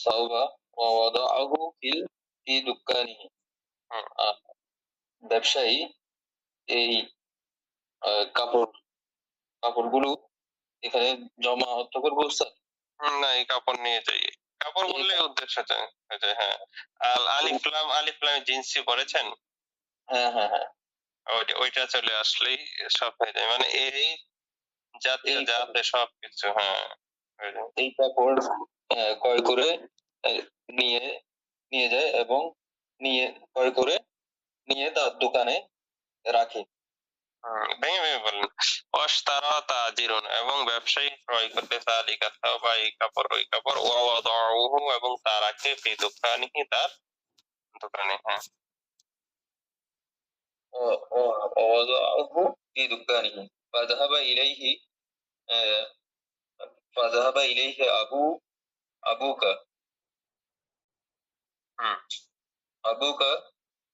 সাওবা ওয়া ওয়াদাআহু ফি দুক্কানিহি। আহ, ব্যবসায়ী এই কাপড় কাপড়গুলো এখানে জমা অর্থ করে বলছেন। না, এই কাপড় নিয়ে যাই। কাপড় বললে উদ্দেশ্য হয়ে যায়। হ্যাঁ, আলিফ লাম জিনসি পড়েছেন? হ্যাঁ হ্যাঁ হ্যাঁ, ওইটা চলে আসলেই সব হয়ে যায়, মানে এই জাতীয় জাতে সবকিছু। হ্যাঁ, এই কাপড় ক্রয় করে নিয়ে নিয়ে যায় এবং নিয়ে ক্রয় করে নিয়ে তার দোকানে রাখে। ভেঙে ভেঙে বলেন। ওয়াশতারা তাজিরুন, এবং ব্যবসায়ী ক্রয় করতে যালিকা সাওবা, এই কাপড় ওই কাপড়, ওয়া ওয়াদাউহু, এবং তা রাখে ফি দুকানিহি, তার দোকানে। হ্যাঁ, ووضعه في دكانه فذهب إليه فذهب إليه أبوك أبوك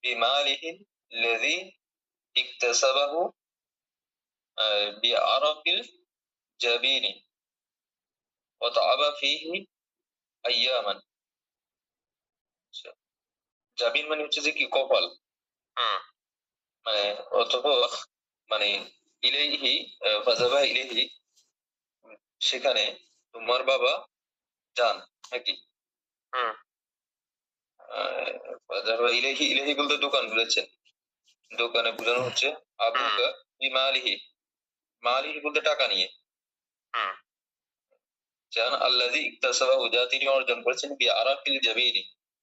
بماله الذي اكتسبه بعرق الجبين وتعب فيه أياما। জাবিন মানে হচ্ছে যে কি কপাল, মানে অথবা মানে ইলাইহি ফাযাবা ইলাইহি, সেখানে তোমার বাবা যান নাকি। ফাযাবা ইলাইহি, ইলাইহি বলতে দোকান বুঝাচ্ছেন, দোকানে বোঝানো হচ্ছে আবুকা বিমালিহি, মালিহি বলতে টাকা নিয়ে, যান আল্লাযী ইকতাসাবাহু, যা তিনি অর্জন করেছেন, বি আরাকিল জাবিনি,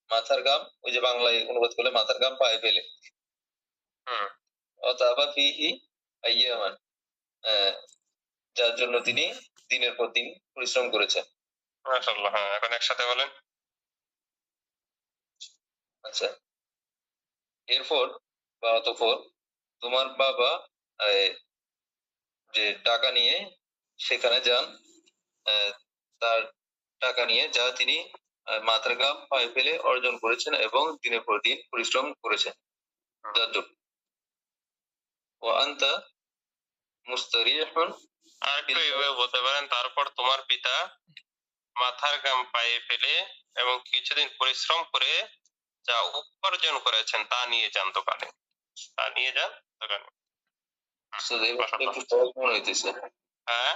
মাথার ঘাম, ওই যে বাংলায় অনুবাদ করলে মাথার ঘাম পায়ে ফেলে। অতাবা ফিহি আইয়ামান, যার জন্য তিনি দিনের পর দিন পরিশ্রম করেছেন। মাশাআল্লাহ। হ্যাঁ, এখন একসাথে বলেন। আচ্ছা, এরপর বা অতঃপর তোমার বাবা যে টাকা নিয়ে সেখানে যান, তার টাকা নিয়ে যা তিনি মাথার ঘাম পায়ে ফেলে অর্জন করেছেন এবং দিনের পর দিন পরিশ্রম করেছেন। ও আনতা মুস্তারিহুন, আরেকটু এইভাবে বলতে পারেন, তারপর তোমার পিতা মাথার ঘাম পায়ে ফেলে এবং কিছুদিন পরিশ্রম করে যা উপার্জন করেছেন তা নিয়ে যান দোকানে, তা নিয়ে যান দোকানে। একটু সহজ মনে হইতেছে। হ্যাঁ,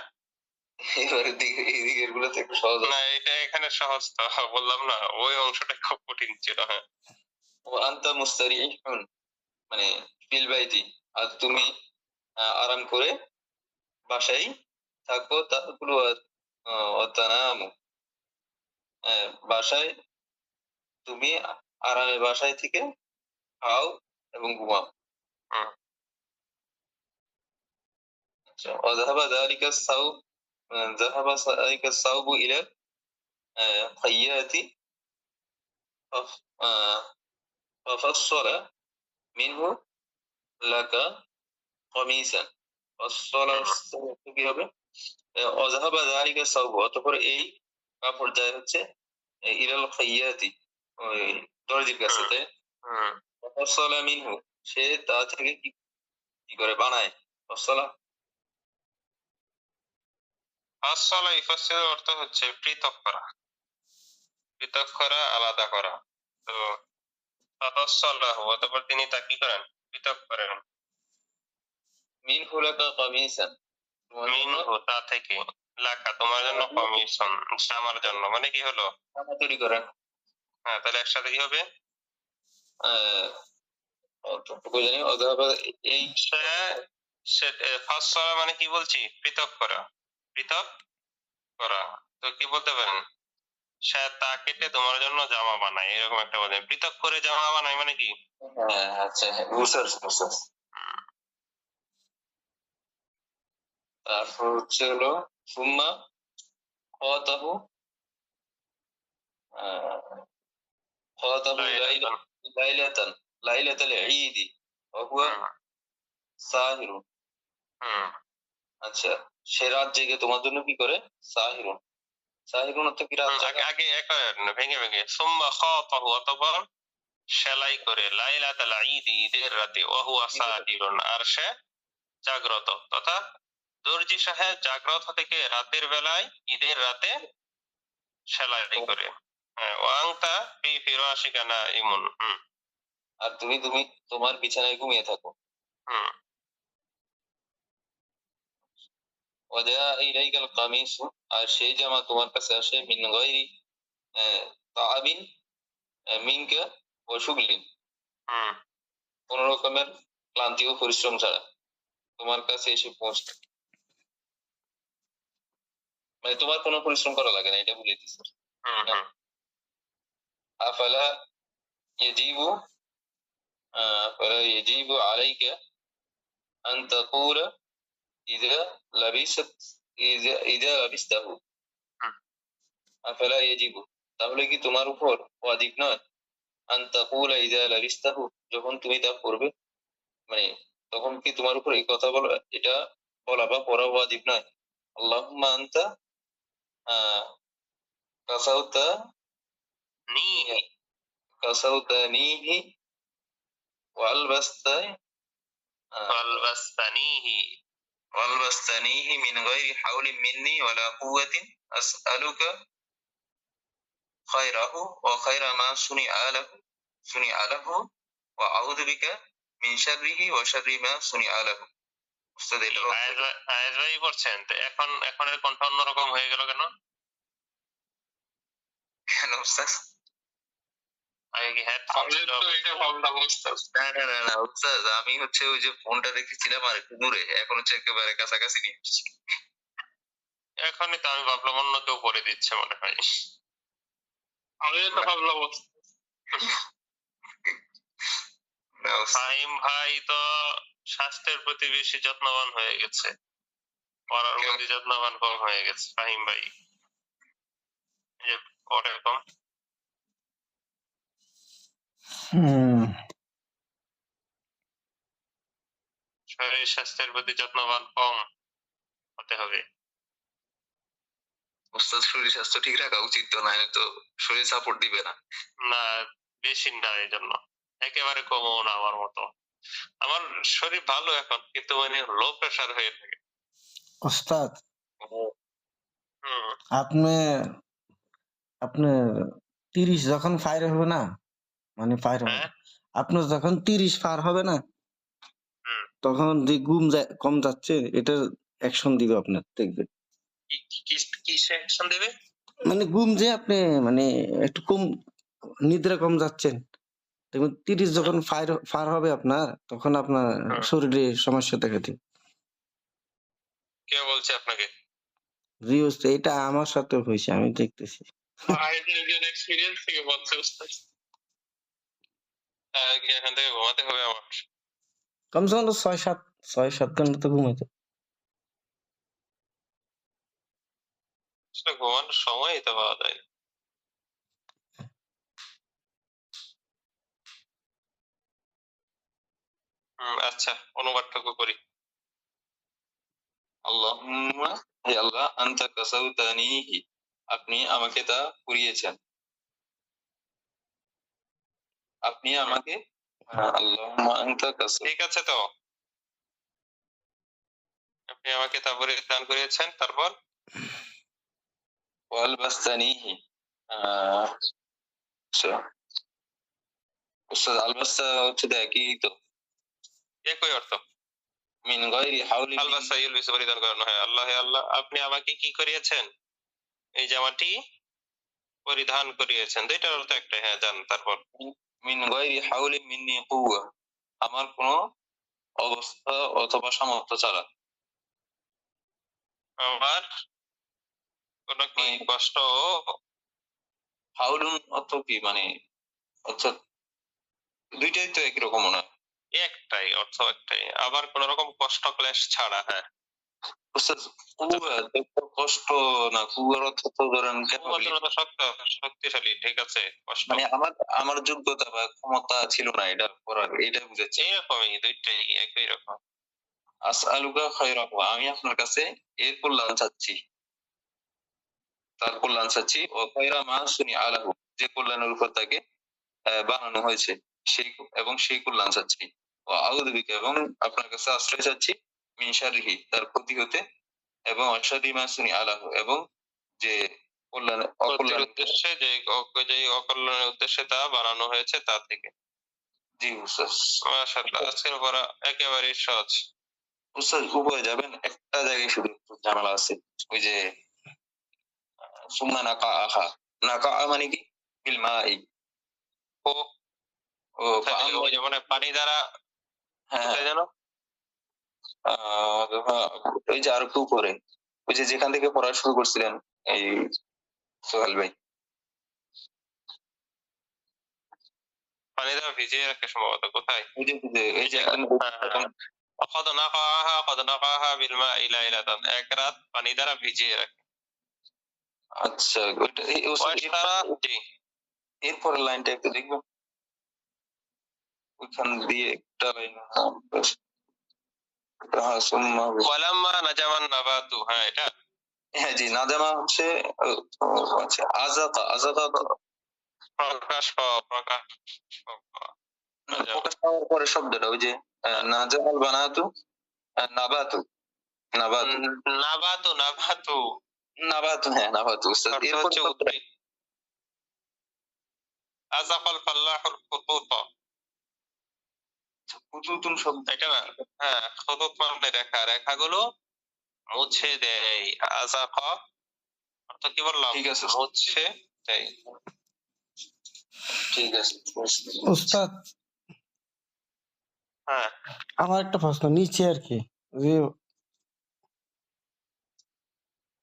এবারের দিকে এই দিকের গুলোতে একটু সহজ। না, এটা এখানে সহজ তো, বললাম না, ওই অংশটা খুব কঠিন ছিল। হ্যাঁ, ও আনতা মুস্তারিহুন মানে ফিল বাইতি, আর তুমি আরাম করে বাসায় থাকো, তাকুলু ওয়া তানামু, বাসায় তুমি আরামে বাসায় থেকে খাও এবং ঘুমাও। আচ্ছা, وذهب ذلك الثوب ذهب ذلك الثوب إلى خياط ففصل منه لك قميصا। فصل কি হবে? وذهب ذلك الثوب, অতঃপর এই কাপড় যায় হচ্ছে ইলাল খাইয়াতি, ওই দর্জির কাছে, তাই। ফসল মিনহু, সে তা থেকে কি করে বানায়। ফসলা ফাসসালা ইফাসসিলের অর্থ হচ্ছে পৃথক করা, পৃথক করা, আলাদা করা। তো ফাফাসসালাহু, অতঃপর তিনি তা কি করেন, পৃথক করেন। মিনহু লাকা কামিসান, মিনহু তা থেকে, লাকা তোমার জন্য, কমিশন আমার জন্য, মানে কি হলো, জামা তৈরি করেন। হ্যাঁ, তাহলে একসাথে কি হবে, জানি অথবা এই ফাসসালা মানে কি বলছি, পৃথক করা, পৃথক করা। তো কি বলতে পারেন, সে তা কেটে তোমার জন্য জামা বানায়, এরকম একটা বলে, পৃথক করে জামা বানায় মানে কি। আচ্ছা, বুঝতে। তারপর হচ্ছে হলো সুম্মা খাতাহু খাতাহু লাইলাতান লাইলাতাল ঈদি ওয়া হুয়া সাহিরুন। আচ্ছা, সে রাত জেগে তোমার জন্য কি করে, সাহিরুন, সাহিরুন অর্থ কি রাত জাগা। আগে ভেঙে ভেঙে, সুম্মা খাতাহু, অতঃপর সেলাই করে, লাইলাতাল ঈদি, ঈদের রাতে, ওয়া হুয়া সাহিরুন, আর সে জাগ্রত, তথা দর্জি সাহেব জাগ্রত থেকে রাতের বেলায় ঈদের রাতে সেলাই করে। হ্যাঁ, ওয়াংতা ফি ফিরাশিকা নাইমুন। আর তুমি তুমি তোমার বিছানায় ঘুমিয়ে থাকো। হুম ওয়াজা ইলাইকাল কামিসু, আর সেই জামা তোমার কাছে আসে মিন গায়রি তাআবিন মিনকা ওয়া শুগলিন, হুম কোন রকমের ক্লান্তি ও পরিশ্রম ছাড়া তোমার কাছে এসে পৌঁছে, মানে তোমার কোনো পরিশ্রম করা লাগে না, এটা বলে দিচ্ছে। হুম হুম আফালা ইয়াজিবু আফালা ইয়াজিবু আলাইকা আন তাকুলা ইযা লাবিসাত ইযা লাবিস্তাহু, হুম। আফালা ইয়াজিবু, তাহলে কি তোমার উপর ওয়াজিব নয় আন তাকুলা ইযা লাবিস্তাহু, যখন তুমি তা পড়বে, মানে তখন কি তোমার উপর এই কথা বলা, এটা বলা বা পড়া ওয়াজিব নয়? আল্লাহুম্মা আনতা কাসাউতা নিহি কাসাউতানিহি ওয়ালবাস্তা ফালবাসতানিহি। والبستنيه من غير حول مني ولا قوة أسألك خيره وخير ما صنع له وأعوذ بك من شره وشر ما صنع له. উস্তাদ এটা আয়াজ ভাই পড়ছেন তো, এখন এখন এর কণ্ঠ অন্যরকম হয়ে গেল কেন? কেন উস্তাদ? আগে কি হেডফোন ছিল? না উস্তাদ, আমি হচ্ছে ওই যে ফোনটা রেখেছিলাম আর একটু দূরে, এখন হচ্ছে একেবারে কাছাকাছি নিয়ে আসছি। এখনই তো আমি ভাবলাম অন্য কেউ করে দিচ্ছে মনে হয়। আমি তো ভাবলাম না উস্তাদ, ফাহিম ভাই তো স্বাস্থ্যের প্রতি বেশি যত্নবান হয়ে গেছে, পড়ার কেমন? প্রতি যত্নবান কম হয়ে গেছে ফাহিম ভাই। এই যে পড়ে কম, শরীর স্বাস্থ্যের প্রতি যত্নবান কম হতে হবে। উস্তাদ শরীর স্বাস্থ্য ঠিক রাখা উচিত, তো নাহলে তো শরীর সাপোর্ট দিবে না। না, বেশি না, এই জন্য একেবারে কমও না আমার মতো। আমার শরীর ভালো এখন, কিন্তু মানে লো প্রেসার হয়ে থাকে। ওস্তাদ হুম আপনি আপনার 30 যখন ফায়ার হবে না, মানে ফায়ার হবে, হ্যাঁ আপনার যখন 30 পার হবে না, হুম। তখন যে কম যাচ্ছে, এটার অ্যাকশন দিবে আপনার, দেখবেন। কি সেকশন দেবে? মানে ঘুম যে আপনি মানে একটু কম, নিদ্রা কম যাচ্ছেন, দেখুন 30 যখন ফায়ার হবে আপনার, তখন আপনার হুম। শরীরে সমস্যা দেখা দিবে। কে বলছে আপনাকে? জি ওস্তাদ, এটা আমার সাথে হয়েছে, আমি দেখতেছি। এক্সপেরিয়েন্স থেকে বলছে উস্তাদ। কি এখান থেকে ঘুমাতে হবে আমার? কমসে কম 6-7 ঘন্টা তো ঘুমাইতে। আসলে ঘুমানোর সময়ই তো পাওয়া যায় না। আচ্ছা, অনুবাদটুকু করি। আল্লাহুম্মা, হে আল্লাহ, আনতা কাসাউতানিহি, আপনি আমাকে তা পুড়িয়েছেন, আপনি আমাকে আল্লাহুম্মা আনতা ঠিক আছে তো, আপনি আমাকে তা পরিধান করিয়েছেন, তারপর ওয়ালবাস্তানিহি, আচ্ছা উস্তাদ, আলবাস্তা হচ্ছে তো একই তো, একই অর্থ। মিন গায়রি হাওলি আলবাসা ইউলবিসু পরিধান করানো হয়। আল্লাহ হে আল্লাহ, আপনি আমাকে কি করিয়েছেন? এই জামাটি পরিধান করিয়েছেন, দুইটার অর্থ একটাই। হ্যাঁ, জান, তারপর মিন গায়রি হাওলি মিন্নি কুওয়া, আমার কোনো অবস্থা অথবা সামর্থ্য ছাড়া, আমার কোন কি কষ্ট হাউলুন অর্থ কি, মানে অর্থাৎ দুইটাই তো একই রকম মনে হয়। একটাই অর্থ, একটাই, আবার কোন রকম কষ্ট ক্লেশ ছাড়া। হ্যাঁ, উস্তাদ, কুওয়া তো কষ্ট না, কুয়ার অর্থ তো ধরেন তো শক্ত, শক্তিশালী, ঠিক আছে, কষ্ট মানে আমার আমার যোগ্যতা বা ক্ষমতা ছিল না এটা করার, এটা বুঝেছি। এরকমই, দুইটাই একই রকম। আসআলুকা খায়রাহু, আমি আপনার কাছে এর কল্যাণ চাচ্ছি, তার কল্যাণ চাচ্ছি, ও খায়রা মা সুনিআ লাহু, যে কল্যাণের উপর তাকে বানানো হয়েছে সেই, এবং সেই কল্যাণ চাচ্ছি, ও আউযু বিকা, এবং আপনার কাছে আশ্রয় চাচ্ছি, মিন শাররিহি, তার ক্ষতি হতে, এবং অশাররি মা সুনিআ লাহু, এবং যে ক্ষতির অকল্যাণ। উদ্দেশ্যে যে অকল্যাণের উদ্দেশ্যে তা বানানো হয়েছে তা থেকে। জি উস্তাদ। মাশাআল্লাহ, আজকের পড়া একেবারে সহজ। উস্তাদ উপরে যাবেন, একটা জায়গায় শুধু একটু ঝামেলা আছে। ওই যে সুম্মা নাকাআহা, নাকাআ মানে কি? বিল মাই। ও ও ওই যে মানে পানি দ্বারা হ্যাঁ কোথায় যেন ওই যে আর একটু উপরে, ওই যে যেখান থেকে পড়া শুরু করছিলেন এই সোহেল ভাই। পানি দ্বারা ভিজিয়ে রাখে সম্ভবত, কোথায়? ওই যে এই যে একদম قد نقعها بالماء ليلة, এক রাত পানি দ্বারা ভিজিয়ে রাখে। আচ্ছা ওইটা জি, এরপরের লাইনটা একটু দেখবো, ওইখান দিয়ে একটা লাইন। হ্যাঁ সুম্মা, ওয়ালাম্মা নাজামান নাবাতু, হ্যাঁ এটা। হ্যাঁ জি, নাজামা হচ্ছে আচ্ছা আজাতা, আজাতা প্রকাশ পাওয়া, প্রকাশ পাওয়া। প্রকাশ পাওয়ার পরে শব্দটা ওই যে নাজামাল বানাতু, নাবাতু, নাবাতু, নাবাতু, নাবাতু নাবাতু, হ্যাঁ নাবাতু উস্তাদ। অর্থ এরপর হচ্ছে উদ্ভিদ। আযাকাল ফাল্লাহুল খুতুতা, কুতুতুন শব্দ এটা না? হ্যাঁ, খুতুত মানে রেখা, রেখাগুলো মুছে দেয়। আযাকা অর্থ কি বললাম? ঠিক আছে মুছে দেয়। ঠিক আছে উস্তাদ, হ্যাঁ, আমার একটা প্রশ্ন নিচে আর কি, যে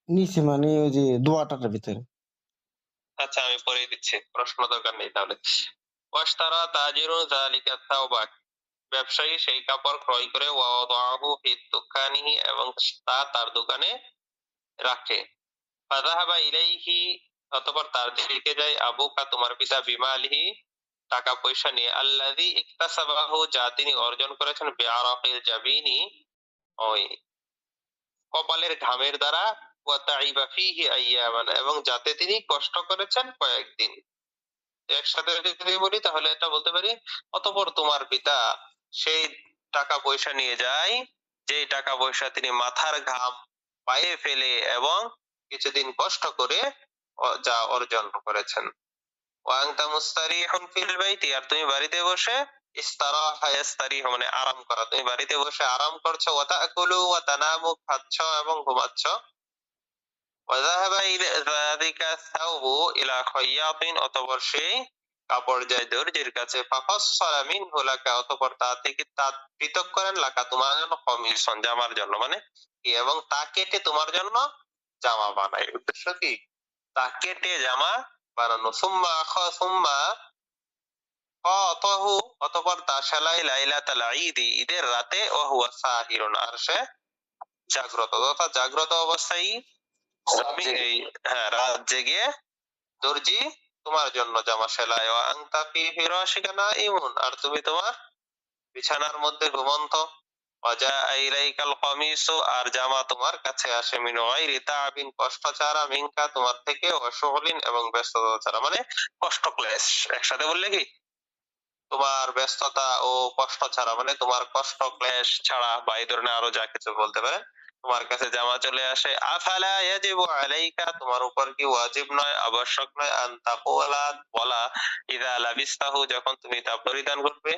নিচে মানে ওই যে দোয়াটার ভিতরে। আচ্ছা আমি পড়ে দিচ্ছি, প্রশ্ন দরকার নেই তাহলে। ওয়াশতারা তাজিরুন যালিকা সাওবা, ব্যবসায়ী সেই কাপড় ক্রয় করে, ওয়াদাহু ফি দুকানিহি, এবং তা তার দোকানে রাখে। ফাযাহাবা ইলাইহি, অতঃপর তার দিকে যায়, আবুকা তোমার পিতা, বিমালিহি টাকা পয়সা নিয়ে, আল্লাযী ইকতাসাবাহু যা তিনি অর্জন করেছেন, বিআরাকিল জাবিনি ওই কপালের ঘামের দ্বারা, ওয়া তাইবা ফীহি আইয়ামান, এবং যাতে তিনি কষ্ট করেছেন কয়েকদিন। একসাথে যদি বলি তাহলে এটা বলতে পারি, অতঃপর তোমার পিতা সেই টাকা পয়সা নিয়ে যায়, যে টাকা পয়সা তিনি মাথার ঘাম পায়ে ফেলে এবং কিছুদিন কষ্ট করে যা অর্জন করেছেন। ওয়া আনতা মুস্তারিহুন ফিল বাইতি, আর তুমি বাড়িতে বসে, ইস্তারাহা ইয়াস্তারিহু মানে আরাম করা, তুমি বাড়িতে বসে আরাম করছো, ওয়া তাকুলু ওয়া তানামু খাচ্ছ এবং ঘুমাচ্ছ। ওয়া যাহাবা যালিকা সাওবু ইলা খাইয়াতিন, অতঃপর সেই কাপড় যায় দর্জির কাছে, ফাফাসসালা মিনহু লাকা, অতঃপর তা থেকে তা পৃথক করেন, লাকা তোমার জন্য, কমিশন জামার জন্য, মানে কি, এবং তা কেটে তোমার জন্য জামা বানায়। উদ্দেশ্য কি? তা কেটে জামা বানানো। সুম্মা ফাতাহু, অতঃপর তা সেলাই, লাইলাতাল ঈদি, ঈদের রাতে, ওয়া হুয়া সাহিরুন, আর সে জাগ্রত, তথা জাগ্রত অবস্থায় এই হ্যাঁ রাত জেগে দর্জি তোমার জন্য জামা সেলাই। ওয়া আনতা ফি ফিরাশিকা নাইমুন, আর তুমি তোমার বিছানার মধ্যে ঘুমন্ত। ওয়া জাআ ইলাইকাল কামিসু, আর জামা তোমার কাছে আসে, মিন গায়রি তাআবিন কষ্ট ছাড়া, মিনকা তোমার থেকে, ওয়া শুগলিন এবং ব্যস্ততা ছাড়া, মানে কষ্ট ক্লেশ একসাথে বললে কি, তোমার ব্যস্ততা ও কষ্ট ছাড়া, মানে তোমার কষ্ট ক্লেশ ছাড়া, বা এই ধরনের আরো যা কিছু বলতে পারে, তোমার কাছে জামা চলে আসে। আফালা ইয়াজিবু আলাইকা, তোমার উপর কি ওয়াজিব নয়, আবশ্যক নয়, আন তাকুলা বলা, ইযা লাবিস্তাহু যখন তুমি তা পরিধান করবে,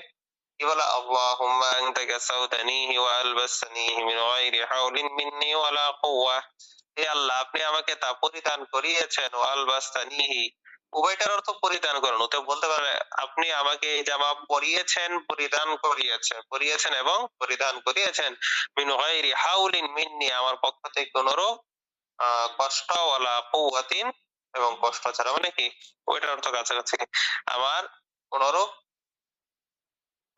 কি বলা, আল্লাহুম্মা আনতা কাসাউতানিহি ওয়া আলবাসতানিহি মিন গায়রি হাওলিন মিন্নি ওয়ালা কুওয়া, হে আল্লাহ আপনি আমাকে তা পরিধান করিয়েছেন, ওয়া আলবাসতানিহি উভয়টার অর্থ পরিধান করেন। তো বলতে পারে আপনি আমাকে এই জামা পরিয়েছেন, পরিয়েছেন এবং পরিধান করিয়েছেন, মিন গায়রি হাউলিন মিন্নি, আমার পক্ষ থেকে কোনরূপ কষ্ট, ওয়ালা কুওয়াতিন এবং কষ্ট ছাড়া, মানে কি ওইটার অর্থ কাছাকাছি, আমার কোনরূপ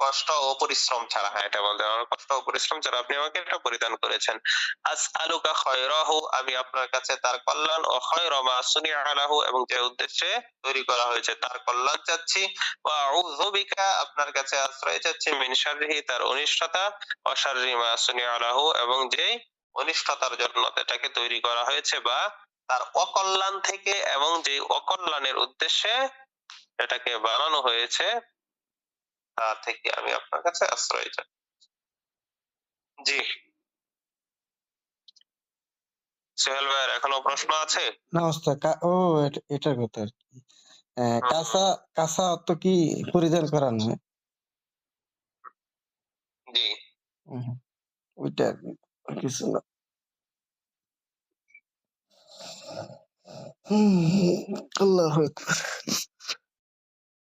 কষ্ট ও পরিশ্রম ছাড়া, হ্যাঁ এটা বলতে আমার কষ্ট ও পরিশ্রম ছাড়া আপনি আমাকে এটা পরিধান করেছেন। আসআলুকা খায়রাহু, আমি আপনার কাছে তার কল্যাণ, ও খায়রা মা সুনিআ লাহু, এবং যে উদ্দেশ্যে তৈরি করা হয়েছে তার কল্যাণ চাচ্ছি। ওয়া আউযু বিকা, আপনার কাছে আশ্রয় চাচ্ছি, মিন শাররিহি তার অনিষ্টতা, ওয়া শাররি মা সুনিআ লাহু, এবং যে অনিষ্টতার জন্য এটাকে তৈরি করা হয়েছে, বা তার অকল্যাণ থেকে, এবং যে অকল্যাণের উদ্দেশ্যে এটাকে বানানো হয়েছে তা থেকে আমি আপনার কাছে আশ্রয় চাই। জি সোহেল ভাইয়ের এখনো প্রশ্ন আছে? না ওস্তাদ ও এটার কথা আর কি। হুম, কাঁচা কাঁচা অর্থ কি পরিধান করা নয়? জি। হুম, ওইটা আর কি, আর কিছু না। আল্লাহু আকবার।